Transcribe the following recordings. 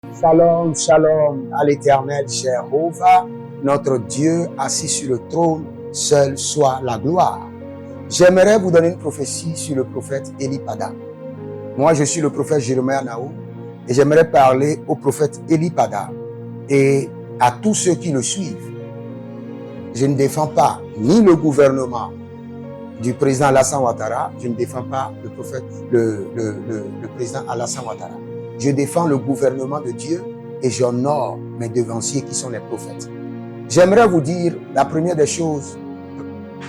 Shalom, shalom à l'éternel Jéhovah, notre Dieu assis sur le trône, seul soit la gloire. J'aimerais vous donner une prophétie sur le prophète Eli Pada. Moi, je suis le prophète Jérémie Naou et j'aimerais parler au prophète Eli Pada et à tous ceux qui le suivent. Je ne défends pas ni le gouvernement du président Alassane Ouattara, je ne défends pas le prophète, le président Alassane Ouattara. Je défends le gouvernement de Dieu et j'honore mes devanciers qui sont les prophètes. J'aimerais vous dire la première des choses,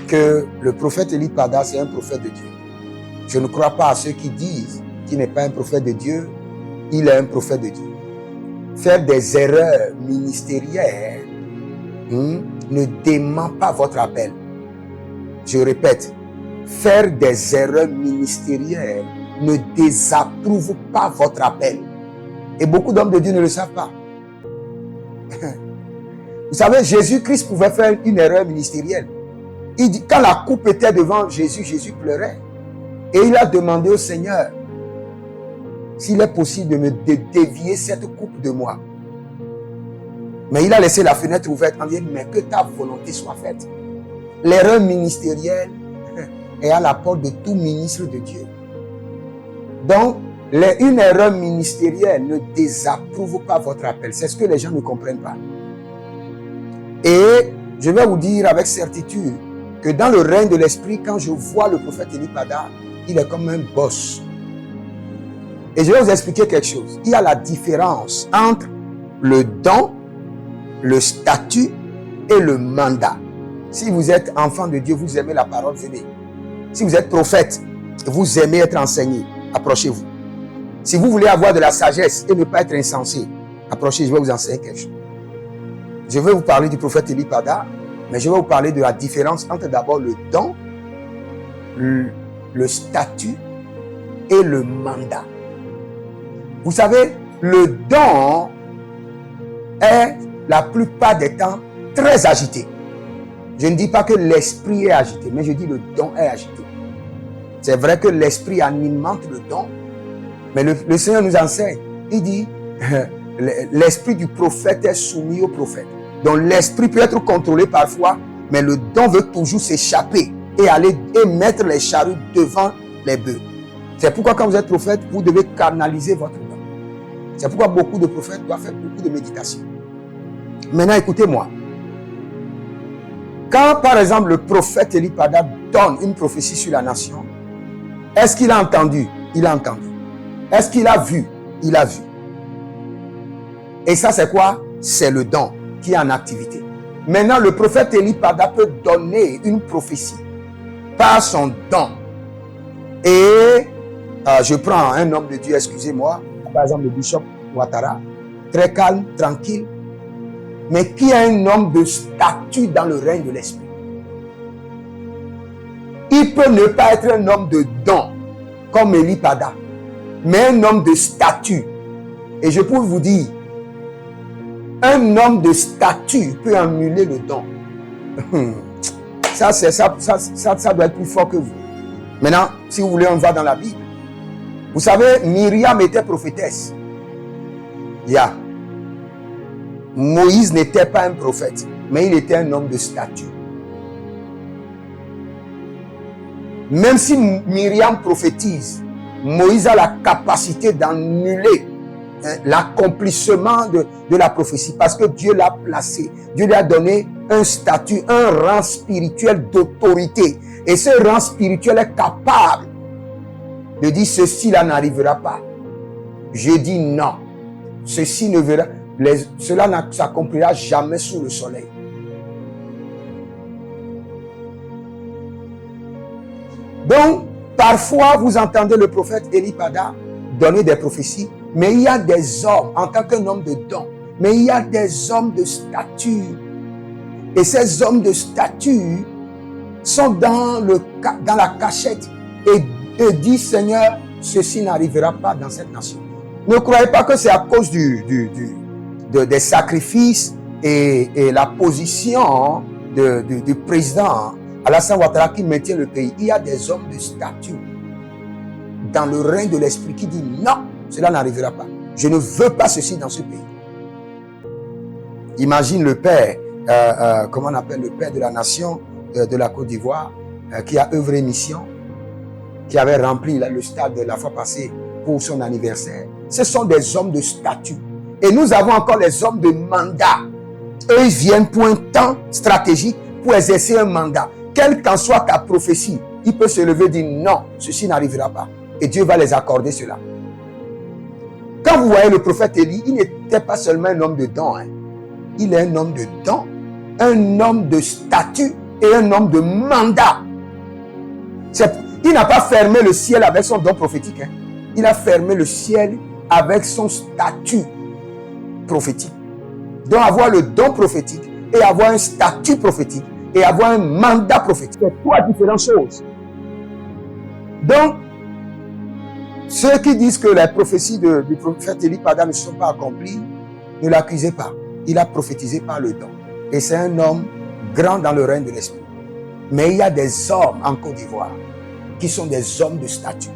que le prophète Eli Pada, c'est un prophète de Dieu. Je ne crois pas à ceux qui disent qu'il n'est pas un prophète de Dieu, il est un prophète de Dieu. Faire des erreurs ministérielles ne dément pas votre appel. Je répète, faire des erreurs ministérielles ne désapprouve pas votre appel. Et beaucoup d'hommes de Dieu ne le savent pas. Vous savez, Jésus-Christ pouvait faire une erreur ministérielle. Il dit, quand la coupe était devant Jésus, Jésus pleurait. Et il a demandé au Seigneur s'il est possible de dévier cette coupe de moi. Mais il a laissé la fenêtre ouverte en disant, mais que ta volonté soit faite. L'erreur ministérielle est à la porte de tout ministre de Dieu. Donc, une erreur ministérielle ne désapprouve pas votre appel. C'est ce que les gens ne comprennent pas. Et je vais vous dire avec certitude que dans le règne de l'esprit, quand je vois le prophète Eli Pada, il est comme un boss. Et je vais vous expliquer quelque chose. Il y a la différence entre le don, le statut et le mandat. Si vous êtes enfant de Dieu, vous aimez la parole, venez. Si vous êtes prophète, vous aimez être enseigné, approchez-vous. Si vous voulez avoir de la sagesse et ne pas être insensé, approchez, je vais vous enseigner quelque chose. Je vais vous parler du prophète Eli Pada, mais je vais vous parler de la différence entre d'abord le don, le statut et le mandat. Vous savez, le don est la plupart des temps très agité. Je ne dis pas que l'esprit est agité, mais je dis le don est agité. C'est vrai que l'esprit alimente le don, mais le Seigneur nous enseigne. Il dit, l'esprit du prophète est soumis au prophète. Donc l'esprit peut être contrôlé parfois, mais le don veut toujours s'échapper et aller et mettre les charrues devant les bœufs. C'est pourquoi quand vous êtes prophète, vous devez canaliser votre don. C'est pourquoi beaucoup de prophètes doivent faire beaucoup de méditation. Maintenant, écoutez-moi. Quand, par exemple, le prophète Eli Pada donne une prophétie sur la nation, est-ce qu'il a entendu? Il a entendu. Est-ce qu'il a vu? Il a vu. Et ça, c'est quoi? C'est le don qui est en activité. Maintenant, le prophète Eli Pada peut donner une prophétie par son don. Et je prends un homme de Dieu, excusez-moi, par exemple le bishop Ouattara, très calme, tranquille, mais qui est un homme de statut dans le règne de l'esprit. Il peut ne pas être un homme de don, comme Eli Pada, mais un homme de statut. Et je peux vous dire, un homme de statut peut annuler le don. Ça doit être plus fort que vous. Maintenant, si vous voulez, on va dans la Bible. Vous savez, Myriam était prophétesse. Moïse n'était pas un prophète, mais il était un homme de statut. Même si Myriam prophétise, Moïse a la capacité d'annuler l'accomplissement de la prophétie parce que Dieu l'a placé. Dieu lui a donné un statut, un rang spirituel d'autorité. Et ce rang spirituel est capable de dire ceci-là n'arrivera pas. Je dis non. Ceci ne verra, cela ne s'accomplira jamais sous le soleil. Donc, parfois, vous entendez le prophète Eli Pada donner des prophéties, mais il y a des hommes, en tant qu'un homme de don, mais il y a des hommes de statut. Et ces hommes de statut sont dans la cachette et disent, Seigneur, ceci n'arrivera pas dans cette nation. Ne croyez pas que c'est à cause des sacrifices et la position du président Alassane Ouattara qui maintient le pays. Il y a des hommes de statut dans le règne de l'esprit qui disent non, cela n'arrivera pas. Je ne veux pas ceci dans ce pays. Imagine le père, comment on appelle le père de la nation de la Côte d'Ivoire, qui a œuvré mission, qui avait rempli le stade de la fois passée pour son anniversaire. Ce sont des hommes de statut. Et nous avons encore les hommes de mandat. Eux, ils viennent pour un temps stratégique pour exercer un mandat. Quelle qu'en soit ta prophétie, il peut se lever et dire non, ceci n'arrivera pas. Et Dieu va les accorder cela. Quand vous voyez le prophète Élie, il n'était pas seulement un homme de dons. Il est un homme de dons, un homme de statut et un homme de mandat. Il n'a pas fermé le ciel avec son don prophétique. Il a fermé le ciel avec son statut prophétique. Donc avoir le don prophétique et avoir un statut prophétique et avoir un mandat prophétique, c'est trois différentes choses. Donc, ceux qui disent que les prophéties du prophète Élie Pada ne sont pas accomplies, ne l'accusez pas. Il a prophétisé par le don. Et c'est un homme grand dans le règne de l'esprit. Mais il y a des hommes en Côte d'Ivoire qui sont des hommes de statut,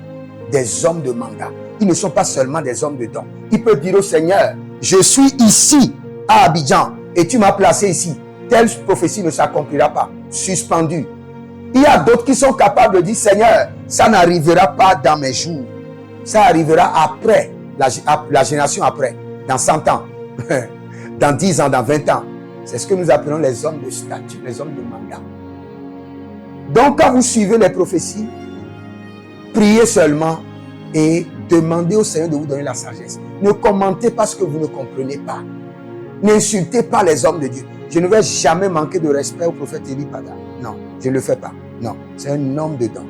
des hommes de mandat. Ils ne sont pas seulement des hommes de don. Il peut dire au Seigneur, je suis ici à Abidjan et tu m'as placé ici. Telle prophétie ne s'accomplira pas. Suspendu. Il y a d'autres qui sont capables de dire, Seigneur, ça n'arrivera pas dans mes jours. Ça arrivera après, la génération après, dans 100 ans, dans 10 ans, dans 20 ans. C'est ce que nous appelons les hommes de statut, les hommes de mandat. Donc, quand vous suivez les prophéties, priez seulement et demandez au Seigneur de vous donner la sagesse. Ne commentez pas ce que vous ne comprenez pas. N'insultez pas les hommes de Dieu. Je ne vais jamais manquer de respect au prophète Élie Pada. Non, je ne le fais pas. Non, c'est un homme de don.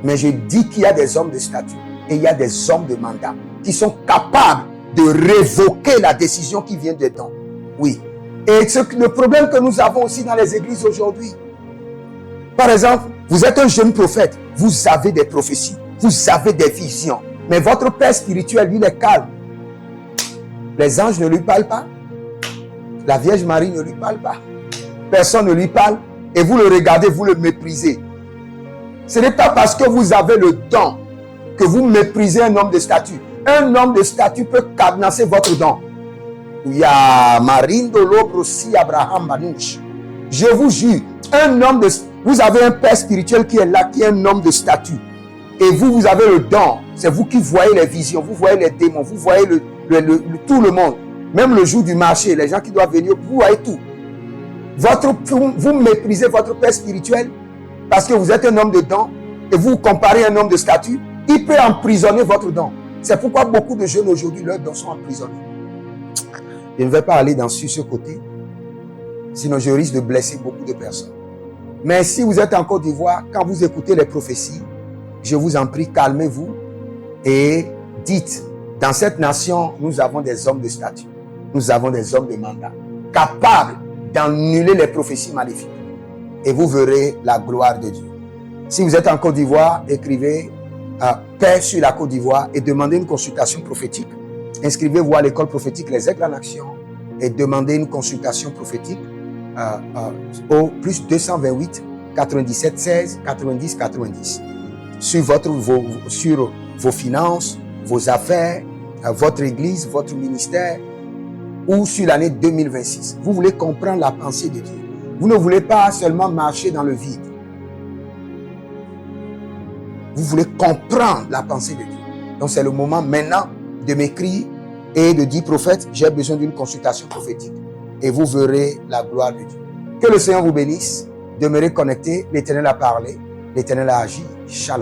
Mais je dis qu'il y a des hommes de statut et il y a des hommes de mandat qui sont capables de révoquer la décision qui vient des dons. Oui. Et le problème que nous avons aussi dans les églises aujourd'hui. Par exemple, vous êtes un jeune prophète, vous avez des prophéties, vous avez des visions, mais votre père spirituel, lui, est calme. Les anges ne lui parlent pas. La Vierge Marie ne lui parle pas. Personne ne lui parle. Et vous le regardez, vous le méprisez. Ce n'est pas parce que vous avez le don que vous méprisez un homme de statut. Un homme de statut peut cadenasser votre don. Il y a Marine de l'Obrosi Abraham Manouche. Je vous jure, un homme de... Vous avez un père spirituel qui est là, qui est un homme de statut. Et vous avez le don. C'est vous qui voyez les visions, vous voyez les démons, vous voyez tout le monde. Même le jour du marché, les gens qui doivent venir, vous voyez tout. Vous méprisez votre père spirituel parce que vous êtes un homme de don et vous comparez un homme de statut, il peut emprisonner votre don. C'est pourquoi beaucoup de jeunes aujourd'hui, leurs dons sont emprisonnés. Je ne vais pas aller sur ce côté, sinon je risque de blesser beaucoup de personnes. Mais si vous êtes en Côte d'Ivoire, quand vous écoutez les prophéties, je vous en prie, calmez-vous et dites, dans cette nation, nous avons des hommes de statut, nous avons des hommes de mandat, capables d'annuler les prophéties maléfiques. Et vous verrez la gloire de Dieu. Si vous êtes en Côte d'Ivoire, écrivez Paix sur la Côte d'Ivoire et demandez une consultation prophétique. Inscrivez-vous à l'école prophétique Les Aigles en Action et demandez une consultation prophétique au plus 228 97 16 90 90 sur vos finances, vos affaires, votre église, votre ministère ou sur l'année 2026. Vous voulez comprendre la pensée de Dieu. Vous ne voulez pas seulement marcher dans le vide. Vous voulez comprendre la pensée de Dieu. Donc c'est le moment maintenant de m'écrire et de dire, prophète, j'ai besoin d'une consultation prophétique. Et vous verrez la gloire de Dieu. Que le Seigneur vous bénisse. Demeurez connectés. L'Éternel a parlé. L'Éternel a agi. Shalom.